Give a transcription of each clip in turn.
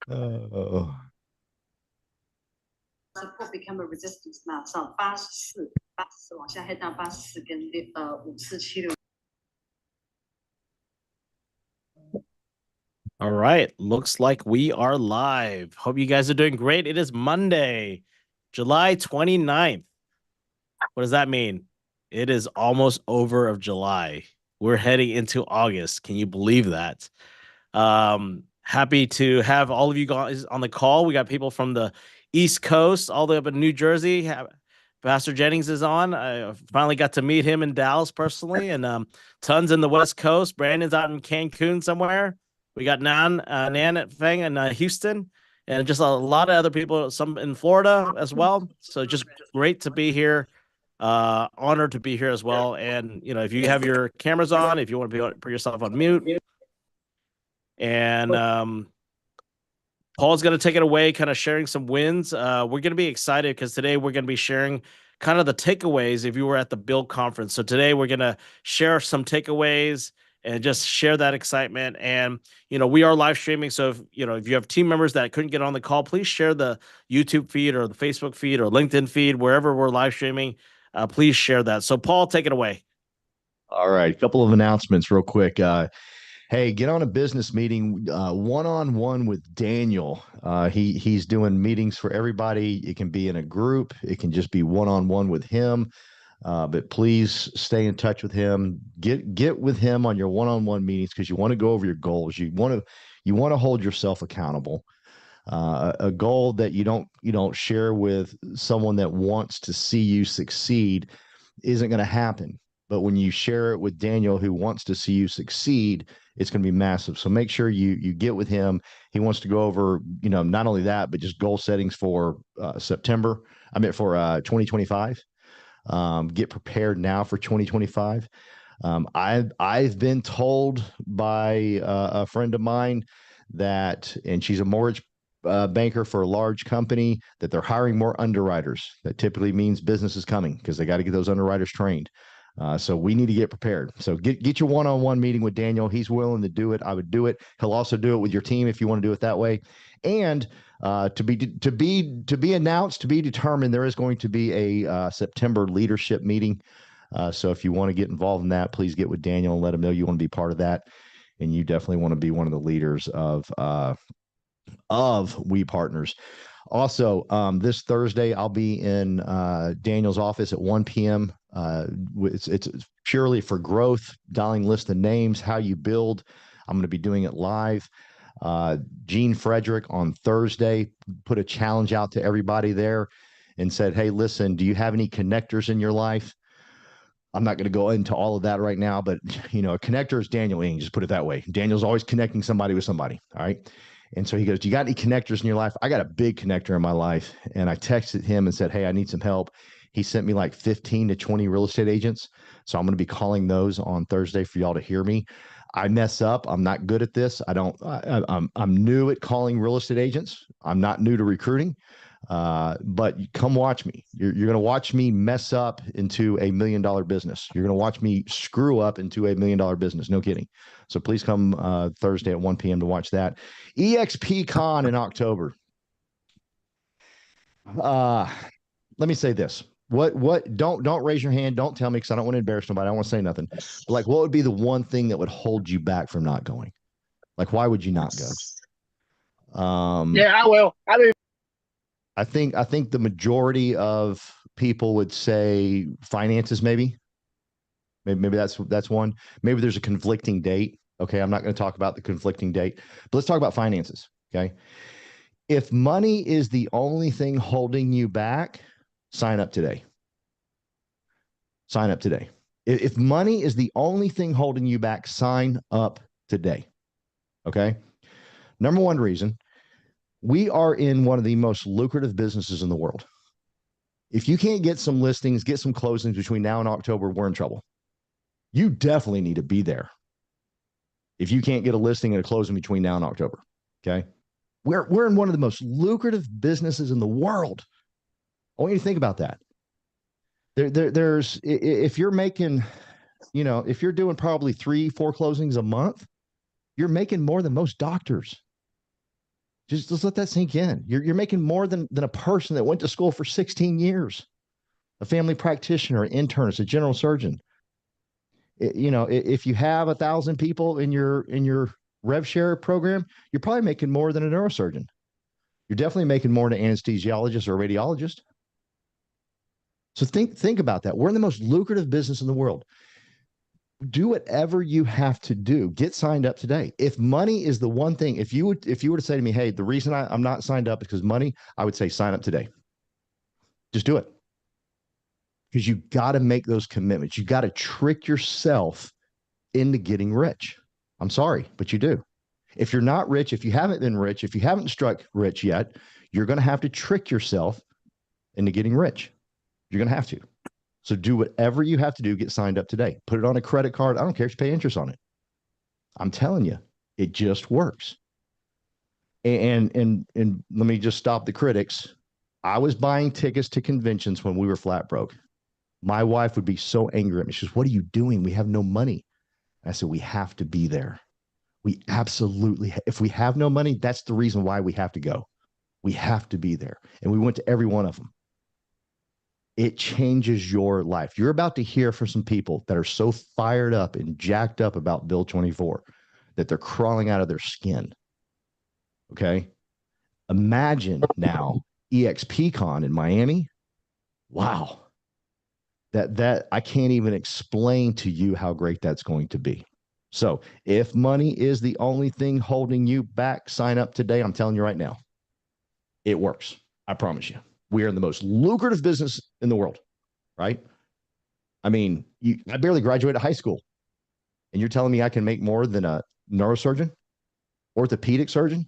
Oh. become a resistance 嘛，上八十四往下黑到84跟5476。All right. Looks like we are live. Hope you guys are doing great. It is Monday, July 29th. What does that mean? It is almost over of July. We're heading into August. Can you believe that? Happy to have all of you guys on the call. We got people from the East Coast, all the way up in New Jersey. Pastor Jennings is on. I finally got to meet him in Dallas personally, and tons in the West Coast. Brandon's out in Cancun somewhere. We got Nan at Feng in Houston, and just a lot of other people, some in Florida as well. So just great to be here. Honored to be here as well. And if you have your cameras on, if you want to put yourself on mute, and Paul's going to take it away, kind of sharing some wins. We're going to be excited because today we're going to be sharing kind of the takeaways if you were at the Build conference. So today we're going to share some takeaways and just share that excitement. And, we are live streaming. So if you have team members that couldn't get on the call, please share the YouTube feed or the Facebook feed or LinkedIn feed, wherever we're live streaming. Please share that. So Paul, take it away. All right. A couple of announcements real quick. Hey, get on a business meeting one-on-one with Daniel. He's doing meetings for everybody. It can be in a group. It can just be one-on-one with him. But please stay in touch with him. Get with him on your one-on-one meetings because you want to go over your goals. You want to hold yourself accountable. A goal that you don't share with someone that wants to see you succeed isn't going to happen. But when you share it with Daniel, who wants to see you succeed, it's going to be massive. So make sure you get with him. He wants to go over, not only that, but just goal settings for September. I mean, for 2025. Get prepared now for 2025. I've been told by a friend of mine and she's a mortgage banker for a large company, that they're hiring more underwriters. That typically means business is coming because they got to get those underwriters trained. So we need to get prepared. So get your one-on-one meeting with Daniel. He's willing to do it. I would do it. He'll also do it with your team if you want to do it that way. And to be announced, to be determined, there is going to be a September leadership meeting. So if you want to get involved in that, please get with Daniel and let him know you want to be part of that. And you definitely want to be one of the leaders of We Partners. Also, this Thursday, I'll be in Daniel's office at 1 p.m. It's purely for growth, dialing list of names, how you build. I'm going to be doing it live. Gene Frederick on Thursday put a challenge out to everybody there and said, hey, listen, do you have any connectors in your life? I'm not going to go into all of that right now, but a connector is Daniel Ng. Just put it that way. Daniel's always connecting somebody with somebody. All right. And so he goes, do you got any connectors in your life? I got a big connector in my life. And I texted him and said, hey, I need some help. He sent me like 15 to 20 real estate agents. So I'm going to be calling those on Thursday for y'all to hear me. I mess up. I'm not good at this. I'm new at calling real estate agents. I'm not new to recruiting. But come watch me. You're going to watch me mess up into $1 million business. You're going to watch me screw up into $1 million business. No kidding. So please come Thursday at 1 p.m. to watch that. EXP Con in October. Let me say this. Don't raise your hand. Don't tell me, because I don't want to embarrass nobody. I don't want to say nothing. But like, what would be the one thing that would hold you back from not going? Like, why would you not go? Yeah, I will. I think the majority of people would say finances, maybe that's one. Maybe there's a conflicting date. Okay, I'm not going to talk about the conflicting date, but let's talk about finances. Okay, if money is the only thing holding you back, sign up today. Sign up today. If money is the only thing holding you back, sign up today. Okay. Number one reason, we are in one of the most lucrative businesses in the world. If you can't get some listings, get some closings between now and October, we're in trouble. You definitely need to be there if you can't get a listing and a closing between now and October. Okay. We're in one of the most lucrative businesses in the world. I want you to think about that. There's if you're making, if you're doing probably 3-4 closings a month, you're making more than most doctors. Just let that sink in. You're making more than a person that went to school for 16 years, a family practitioner, an internist, a general surgeon. If you have 1,000 people in your rev share program, you're probably making more than a neurosurgeon. You're definitely making more than an anesthesiologist or a radiologist. So think about that. We're in the most lucrative business in the world. Do whatever you have to do. Get signed up today. If money is the one thing, if you were to say to me, hey, the reason I'm not signed up is because money, I would say sign up today. Just do it. Because you got to make those commitments. You got to trick yourself into getting rich. I'm sorry, but you do. If you're not rich, if you haven't been rich, if you haven't struck rich yet, you're going to have to trick yourself into getting rich. You're going to have to. So do whatever you have to do. Get signed up today. Put it on a credit card. I don't care if you pay interest on it. I'm telling you, it just works. And let me just stop the critics. I was buying tickets to conventions when we were flat broke. My wife would be so angry at me. She says, what are you doing? We have no money. I said, we have to be there. We absolutely, if we have no money, that's the reason why we have to go. We have to be there. And we went to every one of them. It changes your life. You're about to hear from some people that are so fired up and jacked up about Bill 24 that they're crawling out of their skin. Okay. Imagine now EXPCon in Miami. Wow. That I can't even explain to you how great that's going to be. So if money is the only thing holding you back, sign up today. I'm telling you right now, it works. I promise you. We are in the most lucrative business in the world, right? I mean, I barely graduated high school, and you're telling me I can make more than a neurosurgeon, orthopedic surgeon?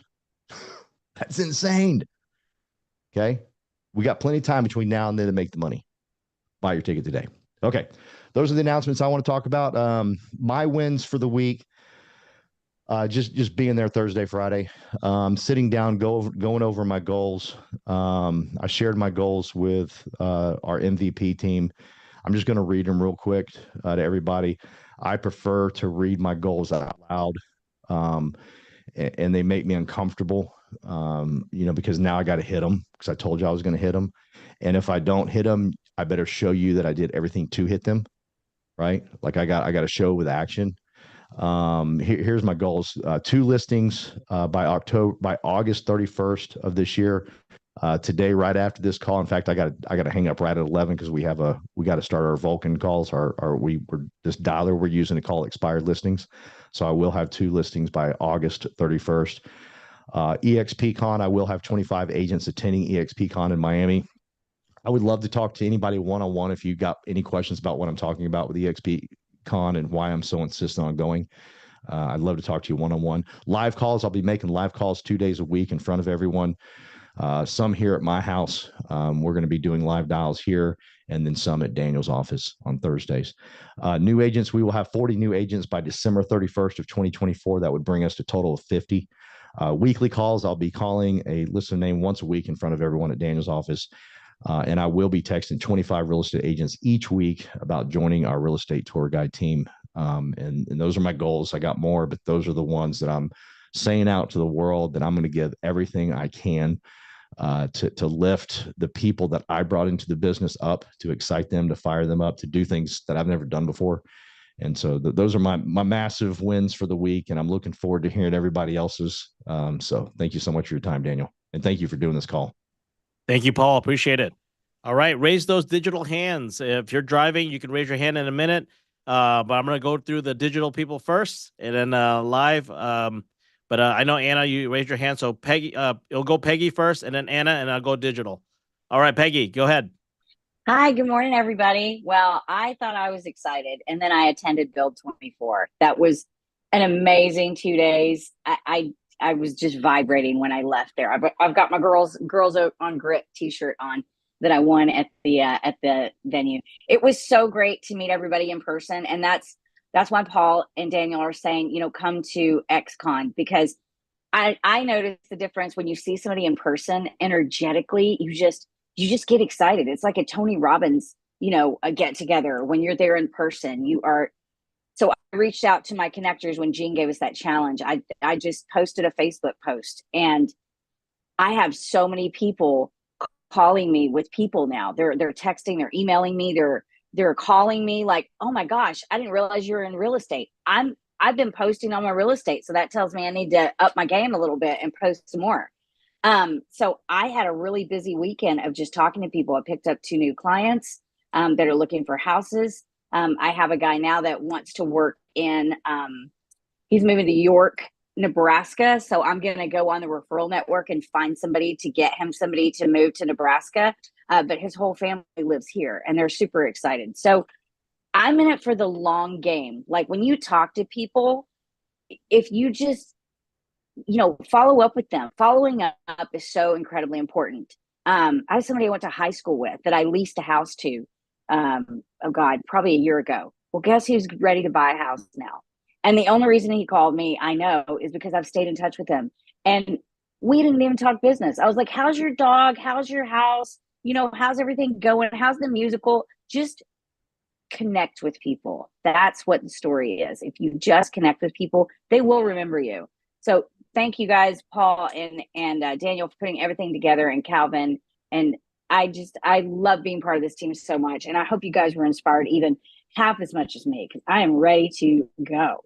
That's insane. Okay. We got plenty of time between now and then to make the money. Buy your ticket today. Okay. Those are the announcements I want to talk about. My wins for the week. Just being there Thursday, Friday, sitting down, going over my goals. I shared my goals with our MVP team. I'm just going to read them real quick to everybody. I prefer to read my goals out loud, and they make me uncomfortable, because now I got to hit them because I told you I was going to hit them. And if I don't hit them, I better show you that I did everything to hit them, right? Like I got to show with action. Here's my goals. 2 listings by August 31st of this year. Today, right after this call. In fact, I got to hang up right at 11 because we got to start our Vulcan calls. This dialer we're using to call expired listings. So I will have 2 listings by August 31st. EXPCon, I will have 25 agents attending EXPCon in Miami. I would love to talk to anybody one-on-one if you got any questions about what I'm talking about with EXPCon and why I'm so insistent on going. I'd love to talk to you one-on-one. Live calls, I'll be making live calls 2 days a week in front of everyone. Some here at my house. We're going to be doing live dials here, and then some at Daniel's office on Thursdays. New agents, we will have 40 new agents by December 31st of 2024. That would bring us to a total of 50. Weekly calls, I'll be calling a listener name once a week in front of everyone at Daniel's office. And I will be texting 25 real estate agents each week about joining our real estate tour guide team. And those are my goals. I got more, but those are the ones that I'm saying out to the world that I'm going to give everything I can to lift the people that I brought into the business up, to excite them, to fire them up, to do things that I've never done before. And so those are my massive wins for the week. And I'm looking forward to hearing everybody else's. So thank you so much for your time, Daniel. And thank you for doing this call. Thank you, Paul. Appreciate it. All right. Raise those digital hands. If you're driving, you can raise your hand in a minute. But I'm going to go through the digital people first and then live. But I know, Anna, you raised your hand. So Peggy, it'll go Peggy first and then Anna, and I'll go digital. All right, Peggy, go ahead. Hi, good morning, everybody. Well, I thought I was excited, and then I attended Build 24. That was an amazing 2 days. I was just vibrating when I left there. I've got my girls on Grit T-shirt on that I won at the venue. It was so great to meet everybody in person, and that's why Paul and Daniel are saying, come to XCon, because I noticed the difference when you see somebody in person. Energetically, you just get excited. It's like a Tony Robbins, a get together. When you're there in person, you are. So I reached out to my connectors when Gene gave us that challenge. I just posted a Facebook post, and I have so many people calling me with people now. They're texting, they're emailing me, they're calling me like, oh my gosh, I didn't realize you're in real estate. I've been posting on my real estate. So that tells me I need to up my game a little bit and post some more. So I had a really busy weekend of just talking to people. I picked up 2 new clients that are looking for houses. I have a guy now that wants to work in he's moving to York, Nebraska. So I'm going to go on the referral network and find somebody to get him somebody to move to Nebraska. But his whole family lives here and they're super excited. So I'm in it for the long game. Like when you talk to people, if you just, follow up with them, following up is so incredibly important. I have somebody I went to high school with that I leased a house to, probably a year ago. Well, guess who's ready to buy a house now? And the only reason he called me, I know, is because I've stayed in touch with him. And we didn't even talk business. I was like, how's your dog? How's your house? How's everything going? How's the musical? Just connect with people. That's what the story is. If you just connect with people, they will remember you. So thank you guys, Paul and Daniel, for putting everything together, and Calvin. And I love being part of this team so much. And I hope you guys were inspired even half as much as me, because I am ready to go.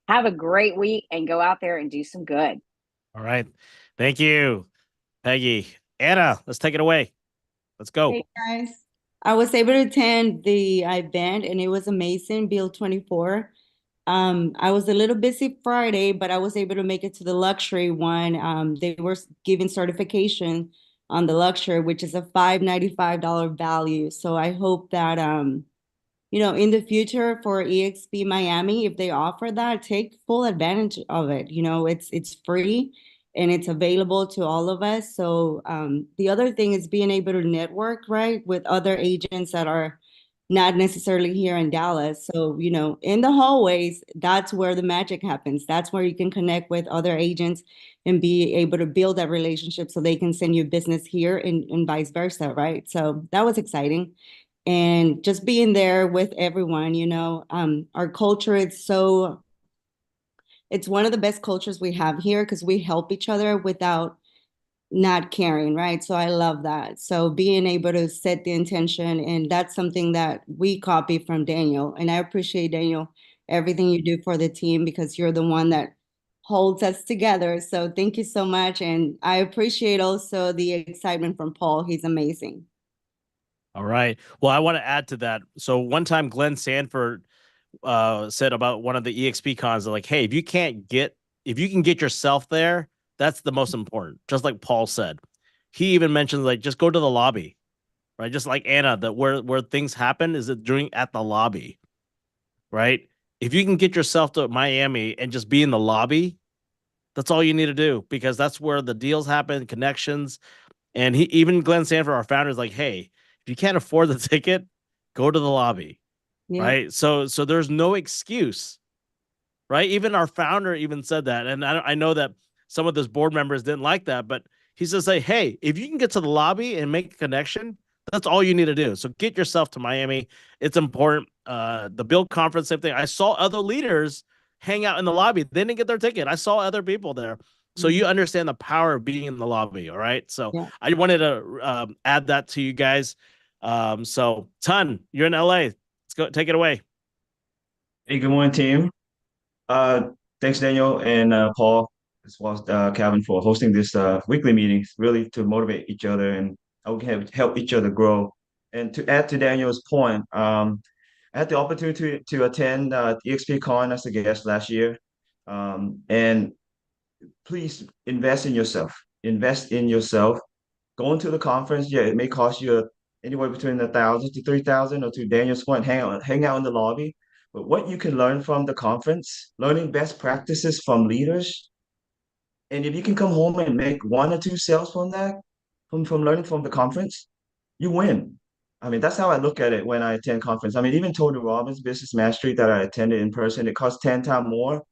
Have a great week and go out there and do some good. All right. Thank you, Peggy. Anna, let's take it away. Let's go. Hey guys, I was able to attend the event and it was amazing. Build 24. I was a little busy Friday, but I was able to make it to the luxury one. They were giving certification on the luxury, which is a $595 value. So I hope that in the future for EXP Miami, if they offer that, take full advantage of it. It's free and it's available to all of us. So the other thing is being able to network, right, with other agents that are not necessarily here in Dallas. So, in the hallways, that's where the magic happens. That's where you can connect with other agents and be able to build that relationship so they can send you business here and vice versa, right? So that was exciting. And just being there with everyone, our culture is it's one of the best cultures we have here because we help each other without not caring, right? So I love that. So being able to set the intention, and that's something that we copy from Daniel. And I appreciate, Daniel, everything you do for the team because you're the one that holds us together. So thank you so much. And I appreciate also the excitement from Paul. He's amazing. All right. Well, I want to add to that. So one time Glenn Sanford said about one of the EXP cons, like, hey, if you can get yourself there, that's the most important. Just like Paul said, he even mentioned like just go to the lobby, right? Just like Anna, that where things happen is at the lobby, right? If you can get yourself to Miami and just be in the lobby, that's all you need to do because that's where the deals happen, connections. And even Glenn Sanford, our founder, is like, hey, if you can't afford the ticket, go to the lobby, right? So there's no excuse, right? Even our founder even said that, and I know that some of those board members didn't like that, but he says, hey, if you can get to the lobby and make a connection, that's all you need to do. So get yourself to Miami. It's important. The Build conference, same thing. I saw other leaders hang out in the lobby. They didn't get their ticket. I saw other people there. So you understand the power of being in the lobby. All right. So I wanted to add that to you guys. So Ton, you're in LA. Let's go. Take it away. Hey, good morning, team. Thanks, Daniel and Paul, as well as Calvin, for hosting this weekly meetings, really to motivate each other and help each other grow. And to add to Daniel's point, I had the opportunity to attend EXPCon as a guest last year. And please invest in yourself. Invest in yourself. Going to the conference, it may cost you anywhere between 1,000 to 3,000, or to Daniel's point, hang out in the lobby. But what you can learn from the conference, learning best practices from leaders, and if you can come home and make 1 or 2 sales from that, from learning from the conference, you win. I mean, that's how I look at it when I attend conference. I mean, even Tony Robbins Business Mastery that I attended in person, it cost 10 times more.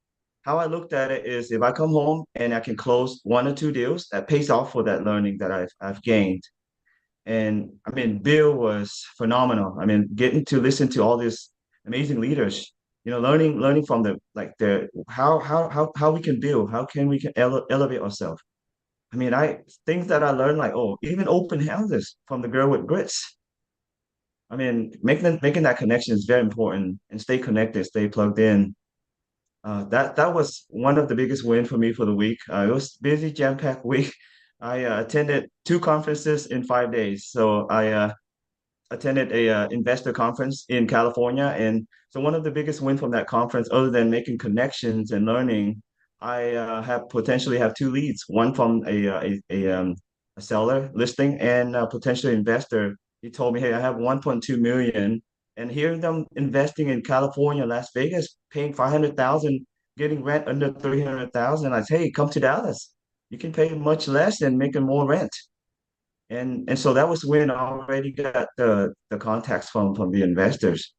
How I looked at it is if I come home and I can close 1 or 2 deals, that pays off for that learning that I've gained. And I mean, Bill was phenomenal. I mean, getting to listen to all these amazing leaders, learning from how we can build, how can we elevate ourselves. I mean, things that I learned, like, oh, even open houses from the girl with grits. I mean, making that connection is very important, and stay connected, stay plugged in. That was one of the biggest win for me for the week. It was busy, jam-packed week. I attended 2 conferences in 5 days. So I attended a investor conference in California, and so one of the biggest win from that conference, other than making connections and learning, I have potentially have 2 leads. One from a seller listing, and a potential investor. He told me, "Hey, I have 1.2 million." And hearing them investing in California, Las Vegas, paying 500,000, getting rent under 300,000. I say, "Hey, come to Dallas. You can pay much less and making more rent." And so that was when I already got the contacts from the investors,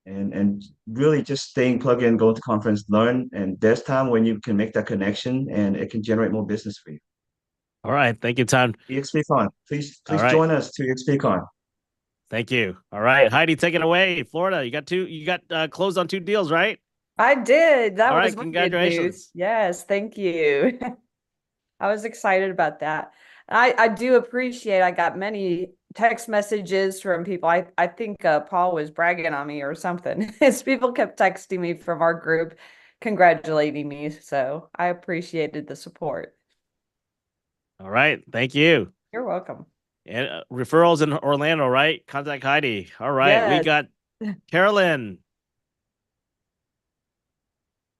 and really just staying plugged in, going to conference, learn, and there's time when you can make that connection and it can generate more business for you. All right. Thank you, Tom. EXPCon, please right. join us to EXPCon. Thank you. All right, Heidi, take it away. Florida, you got closed on 2 deals, right? I did. That All was right, my good congratulations. news. Yes, thank you. I was excited about that. I do appreciate, I got many text messages from people. I think Paul was bragging on me or something. His people kept texting me from our group, congratulating me. So I appreciated the support. All right, thank you. You're welcome. And referrals in Orlando, right? Contact Heidi. All right, we Yes. got Carolyn.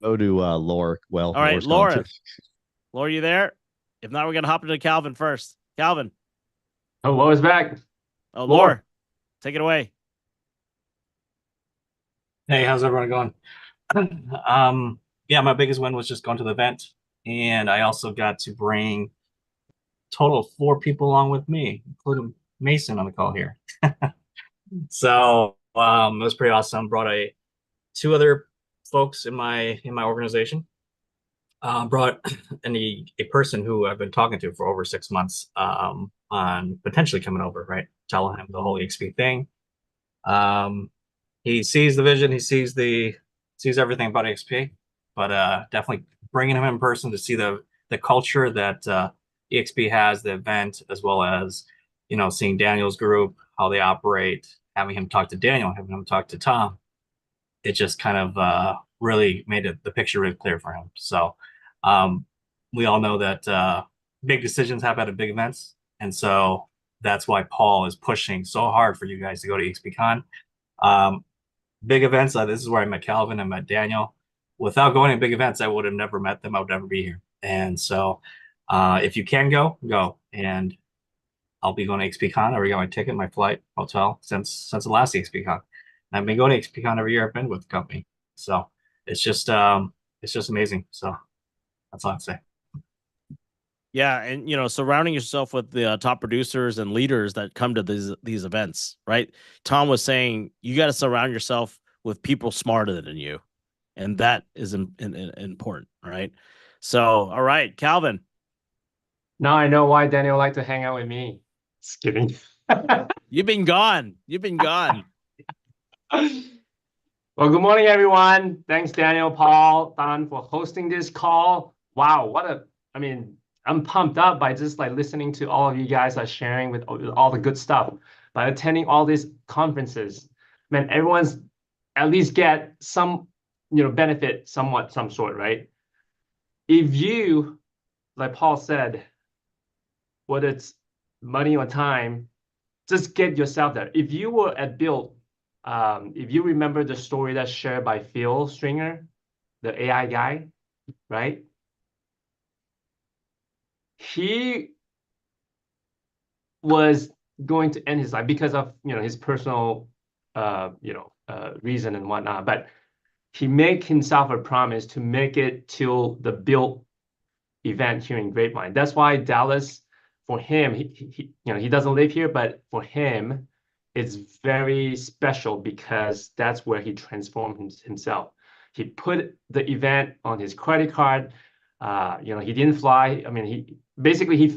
Go to Laura. Well, All right, Laura's gone Laura. too. Laura, you there? If not, we're gonna hop into Calvin first. Calvin. Oh, Laura's back. Oh, Laura, take it away. Hey, how's everyone going? Yeah, my biggest win was just going to the event, and I also got to bring a total of 4 people along with me, including Mason on the call here. So it was pretty awesome. Brought 2 other folks in my organization. Brought a person who I've been talking to for over 6 months on potentially coming over, right? Telling him the whole EXP thing. He sees the vision, he sees everything about EXP, but definitely bringing him in person to see the culture that EXP has, the event, as well as, you know, seeing Daniel's group, how they operate, having him talk to Daniel, having him talk to Tom. It just kind of really made the picture really clear for him. So we all know that big decisions happen at big events. And so that's why Paul is pushing so hard for you guys to go to EXPCon. Big events, this is where I met Calvin, I met Daniel. Without going to big events, I would have never met them. I would never be here. And so if you can go. And I'll be going to EXPCon. I already got my ticket, my flight, hotel since the last EXPCon. And I've been going to EXPCon every year I've been with the company. So it's just amazing. So that's all I'd say. Yeah, and you know, surrounding yourself with the top producers and leaders that come to these events, right? Tom was saying you got to surround yourself with people smarter than you, and that is important, right? So, all right, Calvin. Now I know why Daniel liked to hang out with me. Just kidding. You've been gone. Well, good morning, everyone. Thanks, Daniel, Paul, Don, for hosting this call. Wow, I'm pumped up by just like listening to all of you guys are sharing with all the good stuff, by attending all these conferences. Man, everyone's at least get some, benefit somewhat, some sort, right? If you, like Paul said, whether it's money or time, just get yourself there. If you were at Build, if you remember the story that's shared by Phil Stringer, the AI guy, right? He was going to end his life because of his personal reason and whatnot, but he made himself a promise to make it till the Build event here in Grapevine. That's why Dallas, for him, he doesn't live here, but for him it's very special because that's where he transformed himself. He put the event on his credit card. He didn't fly. I mean, he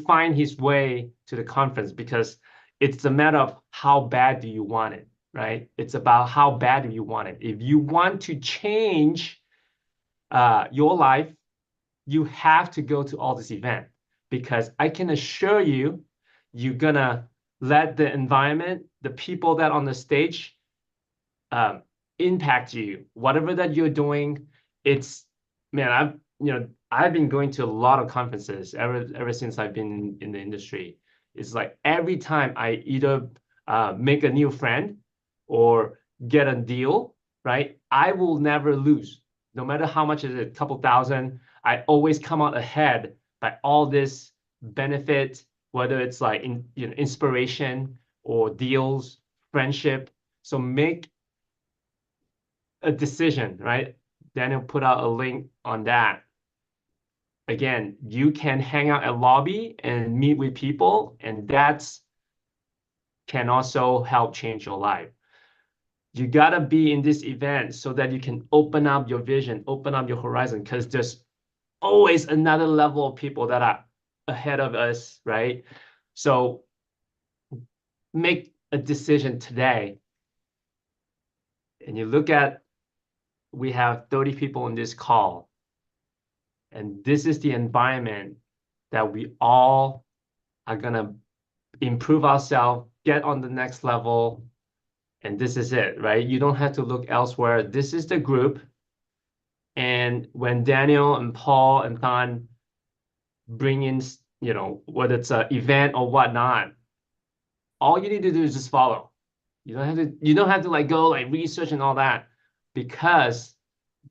find his way to the conference because it's a matter of how bad do you want it, right? It's about how bad do you want it. If you want to change your life, you have to go to all this event. because I can assure you, you're gonna let the environment, the people that on the stage, impact you. Whatever that you're doing, it's man, I've been going to a lot of conferences ever since I've been in the industry. It's like every time I either make a new friend or get a deal, right? I will never lose, no matter how much is it, a couple thousand. I always come out ahead by all this benefit, whether it's like inspiration or deals, friendship. So make a decision, right? Daniel put out a link on that. Again, you can hang out at lobby and meet with people, and that's can also help change your life. You gotta be in this event so that you can open up your vision, open up your horizon, because there's always another level of people that are ahead of us, right? So make a decision today. And you look at, we have 30 people in this call. And this is the environment that we all are gonna improve ourselves, get on the next level. And this is it, right? You don't have to look elsewhere. This is the group. And when Daniel and Paul and Don bring in, whether it's an event or whatnot, all you need to do is just follow. You don't have to like go like research and all that, because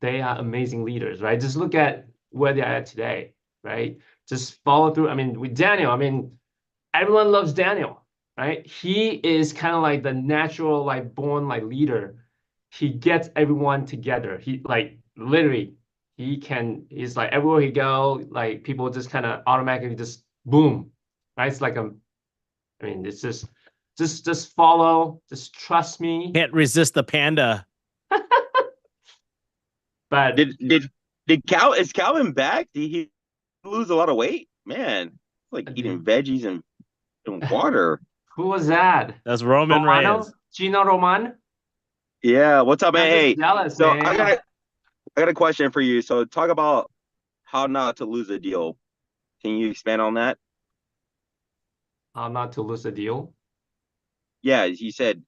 they are amazing leaders, right? Just look at where they are at today, right? Just follow through. I mean, with Daniel, everyone loves Daniel, right? He is kind of like the natural, like born like leader. He gets everyone together. He like literally, he's like everywhere he go, like people just kind of automatically just boom, right? It's like it's just follow, just trust me. Can't resist the panda. But is Calvin back? Did he lose a lot of weight? Man, like eating veggies and water. Who was that? That's Roman Reyes. Gino Roman? Yeah, what's up, man? Hey, jealous, so man. I got a question for you. So talk about how not to lose a deal. Can you expand on that? How not to lose a deal? Yeah, you said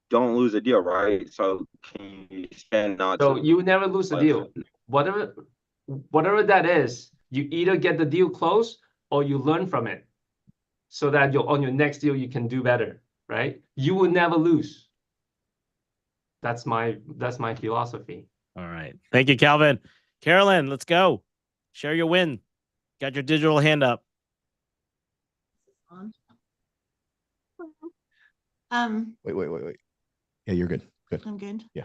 don't lose a deal, right? So can you expand not So to? you never lose a deal. Whatever that is, you either get the deal closed or you learn from it, so that on your next deal you can do better, right? You will never lose. That's my philosophy. All right. Thank you, Calvin. Carolyn, let's go. Share your win. Got your digital hand up. Wait. Yeah, you're good. Good. I'm good. Yeah.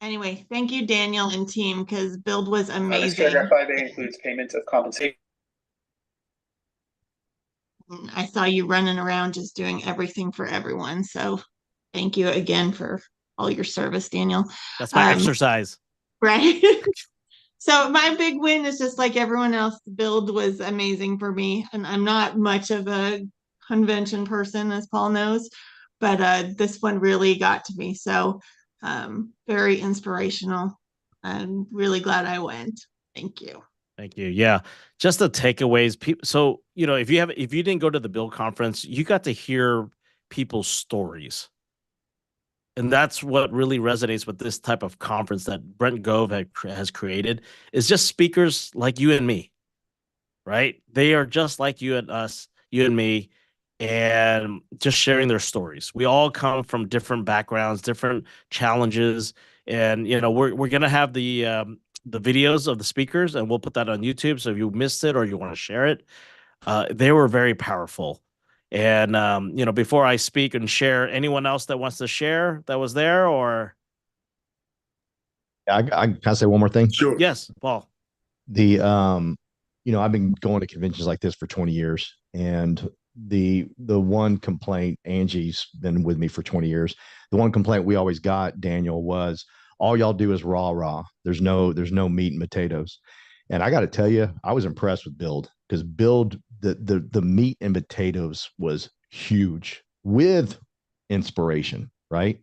Anyway, thank you, Daniel and team, because build was amazing. Paragraph 5A includes payment of compensation. I saw you running around just doing everything for everyone. So thank you again for all your service, Daniel. That's my exercise. Right. So my big win is just like everyone else. The build was amazing for me. And I'm not much of a convention person, as Paul knows, but this one really got to me. So very inspirational. I'm really glad I went. Thank you. Thank you. Yeah. Just the takeaways. So, if you didn't go to the Build conference, you got to hear people's stories. And that's what really resonates with this type of conference that Brent Gove has created, is just speakers like you and me, right? They are just like you and us, you and me, and just sharing their stories. We all come from different backgrounds, different challenges. And, we're going to have the videos of the speakers, and we'll put that on YouTube. So if you missed it or you want to share it, they were very powerful. And, before I speak and share, anyone else that wants to share that was there, or? I can I say one more thing? Sure. Yes, Paul. I've been going to conventions like this for 20 years, and the one complaint, Angie's been with me for 20 years. The one complaint we always got, Daniel, was all y'all do is raw. There's no meat and potatoes. And I got to tell you, I was impressed with Build, because Build, the meat and potatoes was huge, with inspiration, right?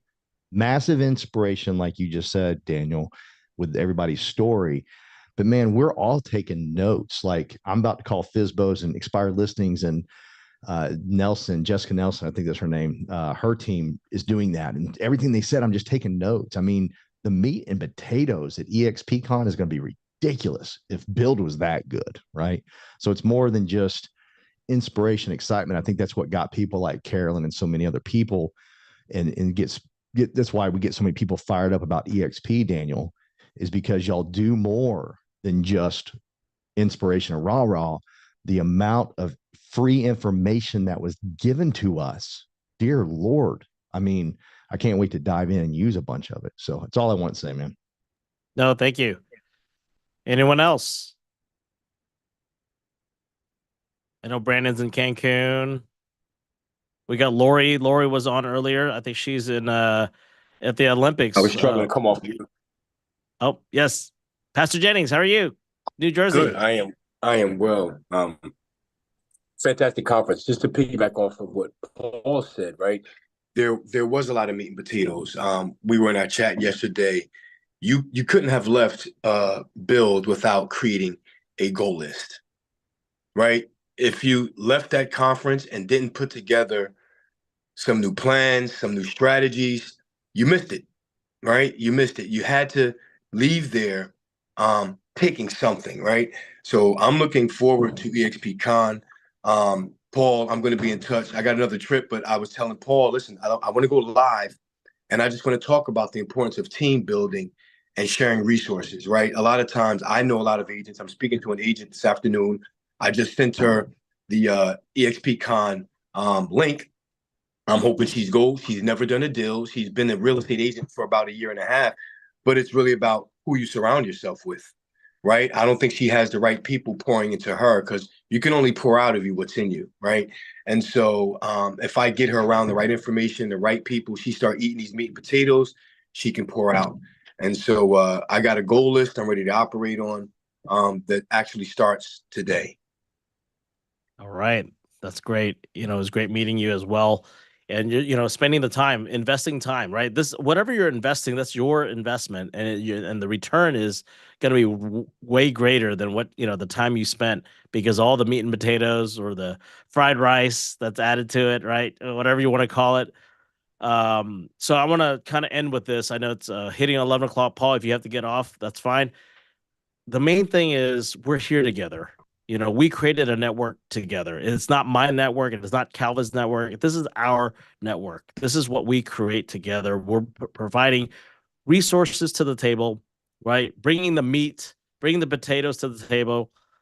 Massive inspiration, like you just said, Daniel, with everybody's story. But man, we're all taking notes. Like I'm about to call FSBOs and expired listings, and Jessica Nelson, I think that's her name. Her team is doing that, and everything they said, I'm just taking notes. I mean, the meat and potatoes at EXPCon is going to be ridiculous if build was that good, right? So it's more than just inspiration, excitement. I think that's what got people like Carolyn and so many other people, and that's why we get so many people fired up about EXP, Daniel, is because y'all do more than just inspiration or rah-rah. The amount of free information that was given to us, dear Lord. I mean, I can't wait to dive in and use a bunch of it. So that's all I want to say, man. No, thank you. Anyone else? I know Brandon's in Cancun. We got Lori. Lori was on earlier. I think she's in at the Olympics. I was struggling to come off mute. Oh, yes. Pastor Jennings, how are you? New Jersey. Good. I am well. Fantastic conference. Just to piggyback off of what Paul said, right? There was a lot of meat and potatoes. We were in our chat yesterday. You couldn't have left Build without creating a goal list, right? If you left that conference and didn't put together some new plans, some new strategies, you missed it, right? You missed it. You had to leave there taking something, right? So I'm looking forward to EXPCon. Paul, I'm going to be in touch. I got another trip, but I was telling Paul, listen, I want to go live, and I just want to talk about the importance of team building and sharing resources, right? A lot of times, I know a lot of agents. I'm speaking to an agent this afternoon. I just sent her the EXPCon link. I'm hoping she's gold. She's never done a deal. She's been a real estate agent for about 1.5 years, but it's really about who you surround yourself with, right? I don't think she has the right people pouring into her, because you can only pour out of you what's in you, right? And so if I get her around the right information, the right people, she start eating these meat and potatoes, she can pour out. And so I got a goal list I'm ready to operate on that actually starts today. All right. That's great. You know, it was great meeting you as well. And you're, spending the time, investing time, right? This, whatever you're investing, that's your investment, and the return is going to be way greater than what, the time you spent, because all the meat and potatoes or the fried rice that's added to it, right? Whatever you want to call it. So I want to kind of end with this. I know it's hitting 11 o'clock. Paul, if you have to get off, that's fine. The main thing is we're here together. We created a network together. It's not my network. It's not Calvin's network. This is our network. This is what we create together. We're providing resources to the table, right? Bringing the meat, bringing the potatoes to the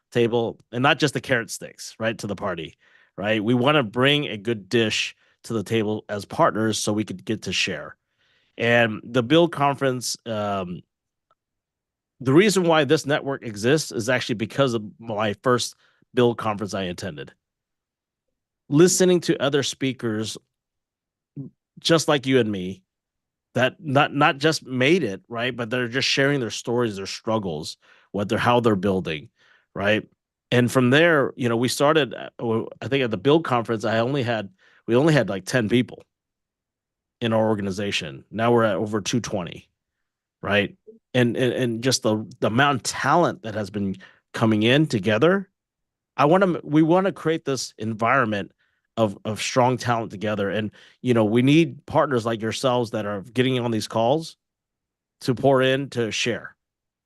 table, and not just the carrot sticks, right, to the party, right? We want to bring a good dish to the table as partners so we could get to share. And the Build Conference, the reason why this network exists is actually because of my first Build Conference I attended. Listening to other speakers, just like you and me, that not just made it, right, but they're just sharing their stories, their struggles, how they're building, right? And from there, we started, I think at the Build Conference, we only had like 10 people in our organization. Now we're at over 220, right? And just the amount of talent that has been coming in together. We want to create this environment of strong talent together. And, we need partners like yourselves that are getting on these calls to pour in, to share,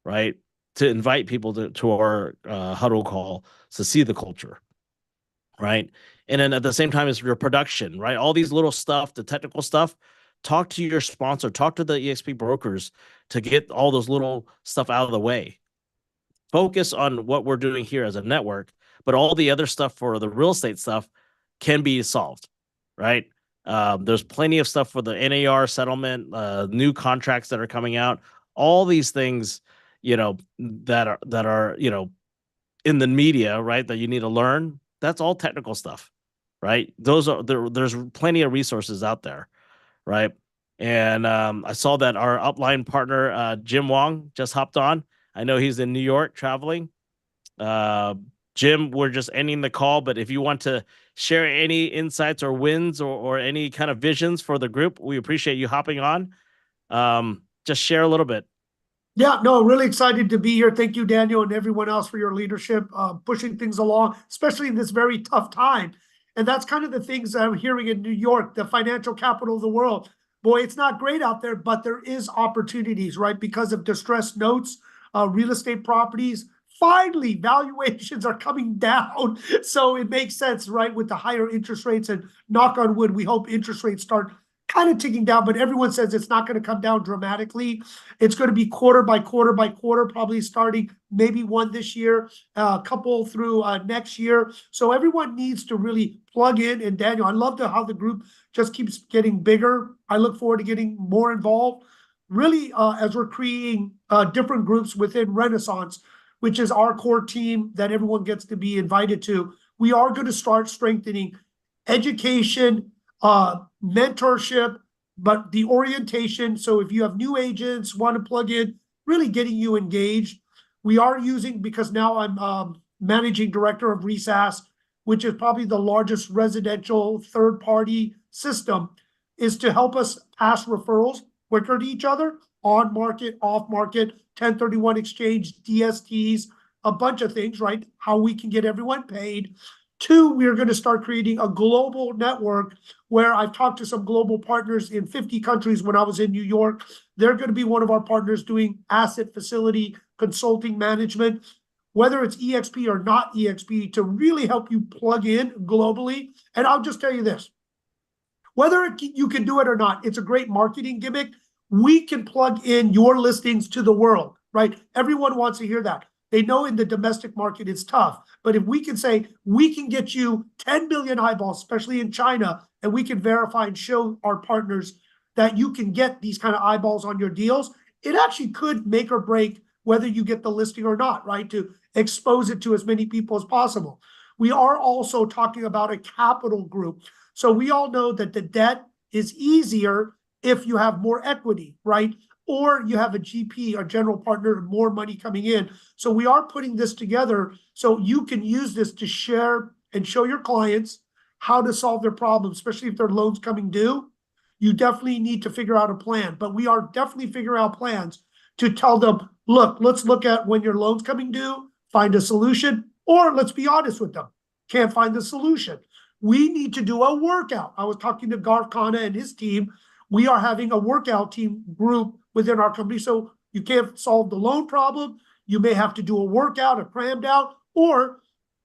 right? To invite people to our huddle call to see the culture, right? And then at the same time, it's your production, right? All these little stuff, the technical stuff. Talk to your sponsor, talk to the EXP brokers to get all those little stuff out of the way. Focus on what we're doing here as a network, but all the other stuff for the real estate stuff can be solved, right? There's plenty of stuff for the NAR settlement, new contracts that are coming out, all these things, that are, in the media, right? That you need to learn. That's all technical stuff, right? There's plenty of resources out there. Right. And I saw that our upline partner, Jim Wong, just hopped on. I know he's in New York traveling. Jim, we're just ending the call, but if you want to share any insights or wins or any kind of visions for the group, we appreciate you hopping on. Just share a little bit. Yeah, no, really excited to be here. Thank you, Daniel, and everyone else for your leadership, pushing things along, especially in this very tough time. And that's kind of the things I'm hearing in New York, the financial capital of the world. Boy, it's not great out there, but there is opportunities, right? Because of distressed notes, real estate properties. Finally, valuations are coming down. So it makes sense, right? With the higher interest rates, and knock on wood, we hope interest rates start kind of ticking down, but everyone says it's not going to come down dramatically. It's going to be quarter by quarter by quarter, probably starting maybe one this year, a couple through next year. So everyone needs to really plug in. And Daniel, I love how the group just keeps getting bigger. I look forward to getting more involved. Really, as we're creating different groups within Renaissance, which is our core team that everyone gets to be invited to, we are going to start strengthening education, mentorship, but the orientation. So if you have new agents, want to plug in, really getting you engaged. We are using, because now I'm managing director of RESAS, which is probably the largest residential third-party system, is to help us pass referrals quicker to each other, on market, off market, 1031 exchange, DSTs, a bunch of things, right? How we can get everyone paid. Two, we're going to start creating a global network where I've talked to some global partners in 50 countries when I was in New York. They're going to be one of our partners doing asset facility consulting management, whether it's EXP or not EXP, to really help you plug in globally. And I'll just tell you this, whether you can do it or not, it's a great marketing gimmick. We can plug in your listings to the world, right? Everyone wants to hear that. They know in the domestic market it's tough, but if we can say we can get you 10 million eyeballs, especially in China, and we can verify and show our partners that you can get these kind of eyeballs on your deals, it actually could make or break whether you get the listing or not, right? To expose it to as many people as possible. We are also talking about a capital group. So we all know that the debt is easier if you have more equity, right? Or you have a GP, a general partner, more money coming in. So we are putting this together so you can use this to share and show your clients how to solve their problems, especially if their loan's coming due. You definitely need to figure out a plan, but we are definitely figuring out plans to tell them, look, let's look at when your loan's coming due, find a solution, or let's be honest with them, can't find the solution. We need to do a workout. I was talking to Garth Khanna and his team. We are having a workout team group within our company. So you can't solve the loan problem. You may have to do a workout, a crammed out, or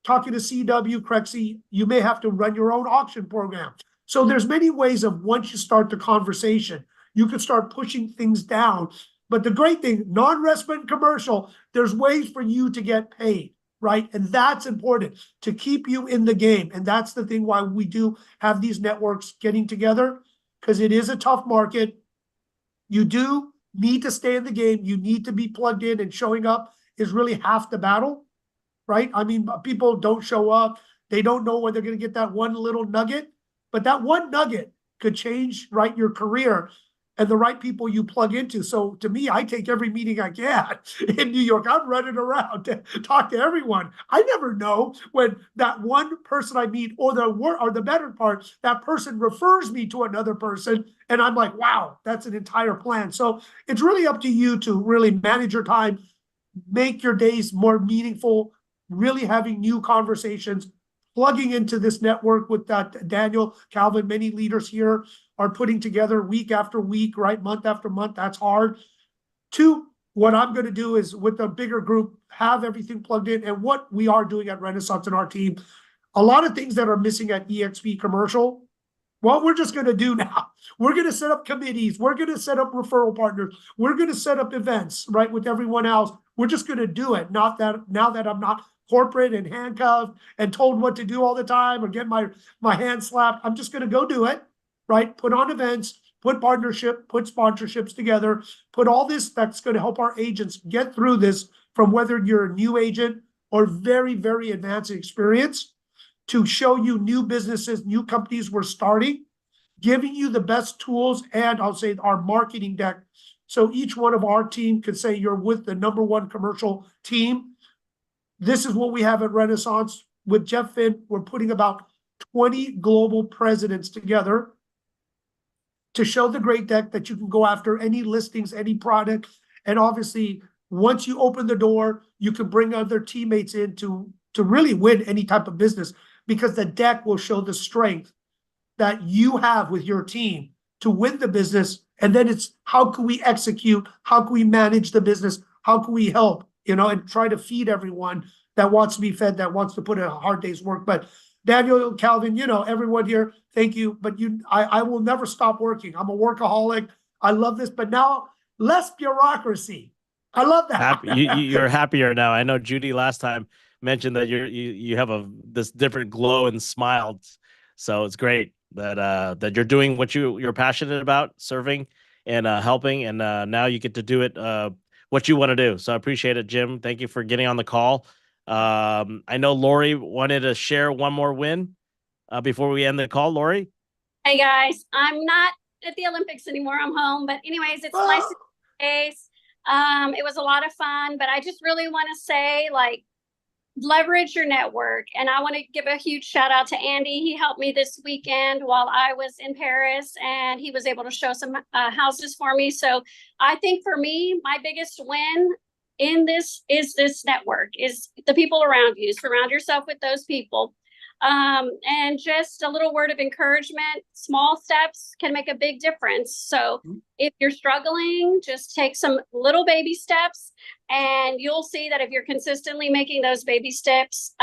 talking to CW, Crexy, you may have to run your own auction program. So there's many ways of, once you start the conversation, you can start pushing things down. But the great thing, non-resident commercial, there's ways for you to get paid, right? And that's important to keep you in the game. And that's the thing why we do have these networks getting together, because it is a tough market. You do need to stay in the game. You need to be plugged in, and showing up is really half the battle, right? I mean, people don't show up. They don't know when they're going to get that one little nugget, but that one nugget could change, right, your career and the right people you plug into. So to me, I take every meeting I can in New York. I'm running around to talk to everyone. I never know when that one person I meet, or the better part, that person refers me to another person, and I'm like, wow, that's an entire plan. So it's really up to you to really manage your time, make your days more meaningful, really having new conversations, plugging into this network with that Daniel, Calvin, many leaders here are putting together week after week, right? Month after month. That's hard. Two, what I'm going to do is, with a bigger group, have everything plugged in. And what we are doing at Renaissance and our team, a lot of things that are missing at EXP Commercial, what we're just going to do now, we're going to set up committees. We're going to set up referral partners. We're going to set up events, right, with everyone else. We're just going to do it. Not that now that I'm not corporate and handcuffed and told what to do all the time, or get my hand slapped, I'm just going to go do it, right? Put on events, put partnership, put sponsorships together, put all this that's going to help our agents get through this, from whether you're a new agent or very, very advanced experience, to show you new businesses, new companies we're starting, giving you the best tools, and I'll say our marketing deck. So each one of our team could say you're with the #1 commercial team. This is what we have at Renaissance. With Jeff Finn, we're putting about 20 global presidents together to show the great deck that you can go after any listings, any product, And obviously, once you open the door, you can bring other teammates in to really win any type of business, because the deck will show the strength that you have with your team to win the business. And then it's how can we execute? How can we manage the business? How can we help, and try to feed everyone that wants to be fed, that wants to put in a hard day's work. But Daniel, Calvin, everyone here, thank you. But I will never stop working. I'm a workaholic. I love this, but now less bureaucracy. I love that. You're happier now. I know Judy last time mentioned that you have this different glow and smile. So it's great that you're doing what you're passionate about, serving and helping, and now you get to do it what you want to do. So I appreciate it, Jim. Thank you for getting on the call. I know Lori wanted to share one more win before we end the call. Lori? Hey guys, I'm not at the Olympics anymore. I'm home, but anyways, it's nice to see you guys. It was a lot of fun, but I just really want to say, leverage your network. And I want to give a huge shout out to Andy. He helped me this weekend while I was in Paris, and he was able to show some houses for me. So I think for me, my biggest win in this is this network, is the people around you. Surround yourself with those people. And just a little word of encouragement, small steps can make a big difference. So if you're struggling, just take some little baby steps, and you'll see that if you're consistently making those baby steps,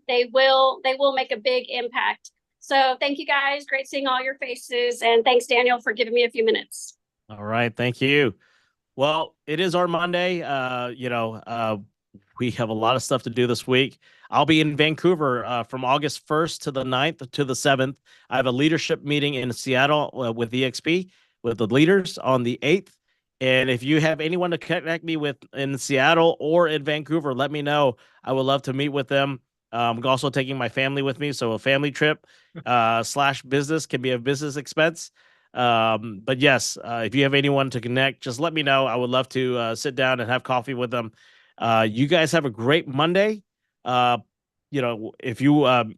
they will make a big impact. So thank you guys. Great seeing all your faces. And thanks, Daniel, for giving me a few minutes. All right. Thank you. Well, it is our Monday. We have a lot of stuff to do this week. I'll be in Vancouver from August 1st to the 9th to the 7th. I have a leadership meeting in Seattle with EXP, with the leaders on the 8th. And if you have anyone to connect me with in Seattle or in Vancouver, let me know. I would love to meet with them. I'm also taking my family with me. So a family trip / business can be a business expense. But yes, if you have anyone to connect, just let me know. I would love to sit down and have coffee with them. You guys have a great Monday. If you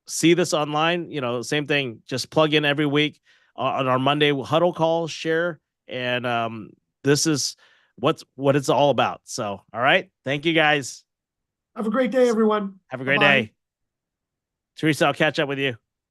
see this online, same thing, just plug in every week on our Monday huddle call, share. And this is what it's all about. So, all right. Thank you guys. Have a great day, everyone. Have a great Bye-bye. day. Teresa, I'll catch up with you.